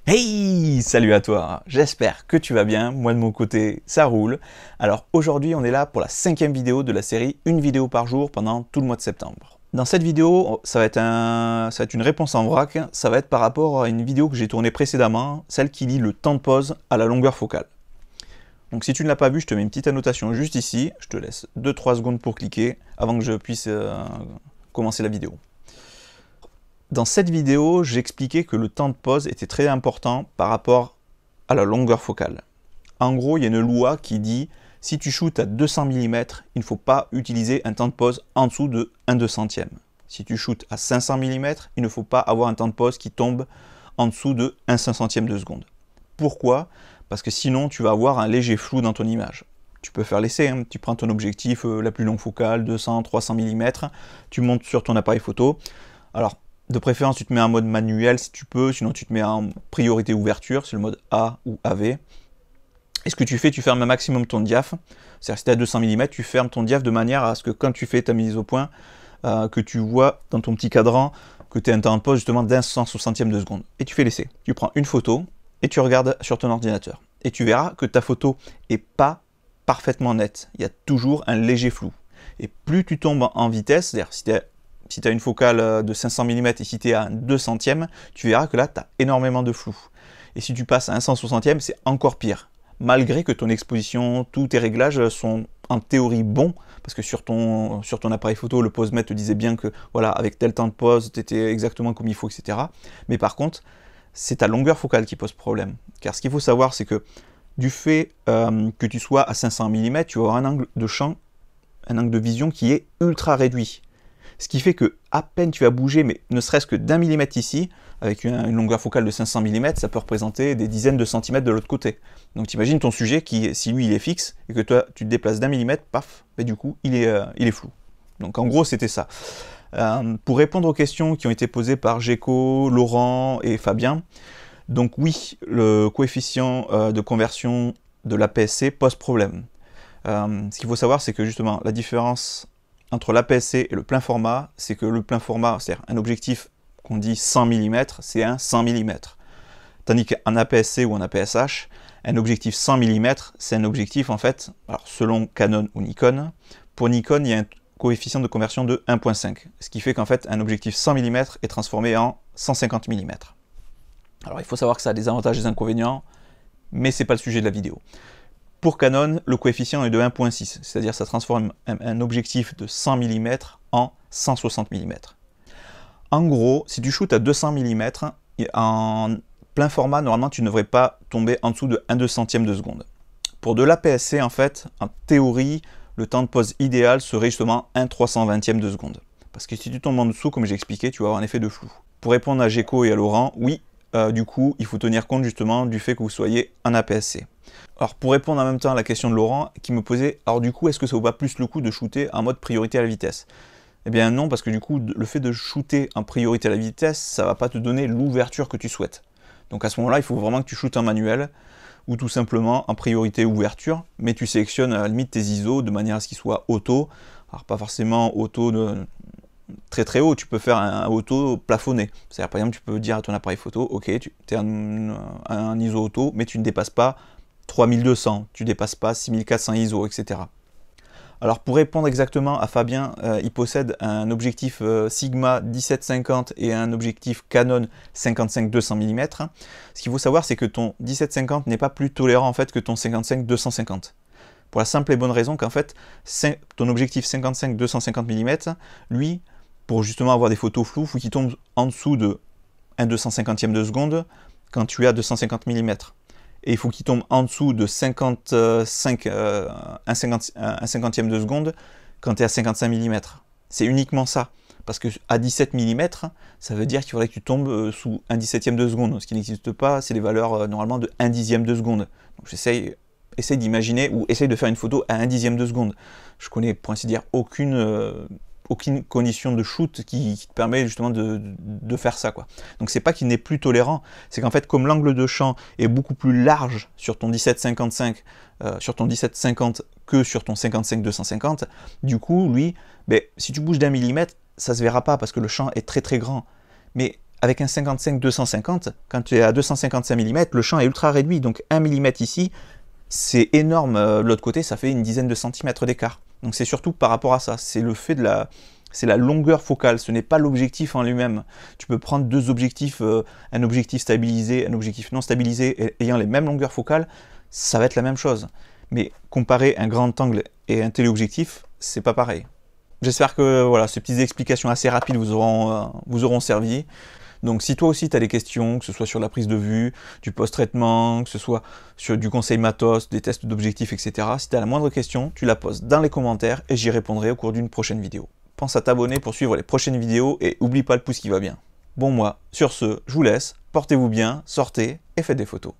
Hey, salut à toi, j'espère que tu vas bien, moi de mon côté ça roule. Alors aujourd'hui on est là pour la 5e vidéo de la série une vidéo par jour pendant tout le mois de septembre. Dans cette vidéo, ça va être une réponse en vrac, ça va être par rapport à une vidéo que j'ai tournée précédemment, celle qui lie le temps de pause à la longueur focale. Donc si tu ne l'as pas vu, je te mets une petite annotation juste ici, je te laisse 2-3 secondes pour cliquer avant que je puisse commencer la vidéo. Dans cette vidéo, j'expliquais que le temps de pause était très important par rapport à la longueur focale. En gros, il y a une loi qui dit si tu shootes à 200 mm, il ne faut pas utiliser un temps de pause en dessous de 1/200. Si tu shootes à 500 mm, il ne faut pas avoir un temps de pause qui tombe en dessous de 1/500 de seconde. Pourquoi? Parce que sinon, tu vas avoir un léger flou dans ton image. Tu peux faire l'essai, hein. Tu prends ton objectif la plus longue focale, 200-300 mm, tu montes sur ton appareil photo. Alors, de préférence, tu te mets en mode manuel si tu peux, sinon tu te mets en priorité ouverture, c'est le mode A ou AV. Et ce que tu fermes un maximum ton diaph. C'est-à-dire si tu es à 200 mm, tu fermes ton diaph de manière à ce que quand tu fais ta mise au point, que tu vois dans ton petit cadran que tu as un temps de pause justement d'1/160 de seconde. Et tu fais l'essai. Tu prends une photo et tu regardes sur ton ordinateur. Et tu verras que ta photo n'est pas parfaitement nette. Il y a toujours un léger flou. Et plus tu tombes en vitesse, c'est-à-dire si tu as une focale de 500 mm et si tu es à 200e, tu verras que là, tu as énormément de flou. Et si tu passes à 1/160e, c'est encore pire. Malgré que ton exposition, tous tes réglages sont en théorie bons, parce que sur ton appareil photo, le posemètre te disait bien que voilà, avec tel temps de pause, tu étais exactement comme il faut, etc. Mais par contre, c'est ta longueur focale qui pose problème. Car ce qu'il faut savoir, c'est que du fait que tu sois à 500 mm, tu vas avoir un angle de champ, un angle de vision qui est ultra réduit. Ce qui fait que à peine tu vas bouger, mais ne serait-ce que d'1 millimètre ici, avec une longueur focale de 500 mm, ça peut représenter des dizaines de centimètres de l'autre côté. Donc tu imagines ton sujet qui, si lui il est fixe, et que toi tu te déplaces d'1 millimètre, paf, et du coup il est flou. Donc en gros c'était ça. Pour répondre aux questions qui ont été posées par Géco, Laurent et Fabien, donc oui, le coefficient de conversion de l'APS-C pose problème. Ce qu'il faut savoir, c'est que justement la différence entre l'APS-C et le plein format, c'est que le plein format, c'est-à-dire un objectif qu'on dit 100 mm, c'est un 100 mm. Tandis qu'un APS-C ou un APS-H, un objectif 100 mm, c'est un objectif en fait, alors selon Canon ou Nikon, pour Nikon, il y a un coefficient de conversion de 1.5, ce qui fait qu'en fait, un objectif 100 mm est transformé en 150 mm. Alors il faut savoir que ça a des avantages et des inconvénients, mais c'est pas le sujet de la vidéo. Pour Canon, le coefficient est de 1.6, c'est-à-dire ça transforme un objectif de 100 mm en 160 mm. En gros, si tu shootes à 200 mm, en plein format, normalement tu ne devrais pas tomber en dessous de 1/200 de seconde. Pour de l'APS-C, en fait, en théorie, le temps de pause idéal serait justement 1/320 de seconde. Parce que si tu tombes en dessous, comme j'ai expliqué, tu vas avoir un effet de flou. Pour répondre à Géco et à Laurent, oui, du coup, il faut tenir compte justement du fait que vous soyez en APS-C. Alors pour répondre en même temps à la question de Laurent, qui me posait, alors du coup, est-ce que ça vaut pas plus le coup de shooter en mode priorité à la vitesse? Eh bien non, parce que du coup, le fait de shooter en priorité à la vitesse, ça va pas te donner l'ouverture que tu souhaites. Donc à ce moment-là, il faut vraiment que tu shootes en manuel, ou tout simplement en priorité ouverture, mais tu sélectionnes à la limite tes ISO de manière à ce qu'ils soient auto, alors pas forcément auto de très très haut, tu peux faire un auto plafonné. C'est-à-dire par exemple, tu peux dire à ton appareil photo, ok, tu es un ISO auto, mais tu ne dépasses pas 3200, tu ne dépasses pas 6400 ISO, etc. Alors pour répondre exactement à Fabien, il possède un objectif Sigma 1750 et un objectif Canon 55-200 mm. Ce qu'il faut savoir, c'est que ton 1750 n'est pas plus tolérant en fait que ton 55-250. Pour la simple et bonne raison qu'en fait, ton objectif 55-250 mm, lui, pour justement avoir des photos floues, il faut qu'il tombe en dessous de 1/250 de seconde quand tu es à 250 mm. Et il faut qu'il tombe en dessous de 55, 1/50 de seconde quand tu es à 55 mm. C'est uniquement ça. Parce que à 17 mm, ça veut dire qu'il faudrait que tu tombes sous 1/17 de seconde. Ce qui n'existe pas, c'est les valeurs normalement de 1/10 de seconde. Donc essaye d'imaginer ou essaye de faire une photo à 1/10 de seconde. Je connais pour ainsi dire aucune condition de shoot qui te permet justement de faire ça, quoi. Donc c'est pas qu'il n'est plus tolérant, c'est qu'en fait comme l'angle de champ est beaucoup plus large sur ton 17-55, sur ton 17-50 que sur ton 55-250, du coup lui, si tu bouges d'1 millimètre, ça se verra pas parce que le champ est très très grand. Mais Avec un 55-250, quand tu es à 255 mm, le champ est ultra réduit, donc 1 mm ici, c'est énorme. De l'autre côté, ça fait une dizaine de centimètres d'écart. Donc c'est surtout par rapport à ça, c'est le fait de la... C'est la longueur focale, ce n'est pas l'objectif en lui-même. Tu peux prendre deux objectifs, un objectif stabilisé, un objectif non stabilisé, ayant les mêmes longueurs focales, ça va être la même chose. Mais comparer un grand angle et un téléobjectif, c'est pas pareil. J'espère que voilà, ces petites explications assez rapides vous auront servi. Donc si toi aussi tu as des questions, que ce soit sur la prise de vue, du post-traitement, que ce soit sur du conseil matos, des tests d'objectifs, etc. Si tu as la moindre question, tu la poses dans les commentaires et j'y répondrai au cours d'une prochaine vidéo. Pense à t'abonner pour suivre les prochaines vidéos et oublie pas le pouce qui va bien. Bon moi, sur ce, je vous laisse, portez-vous bien, sortez et faites des photos.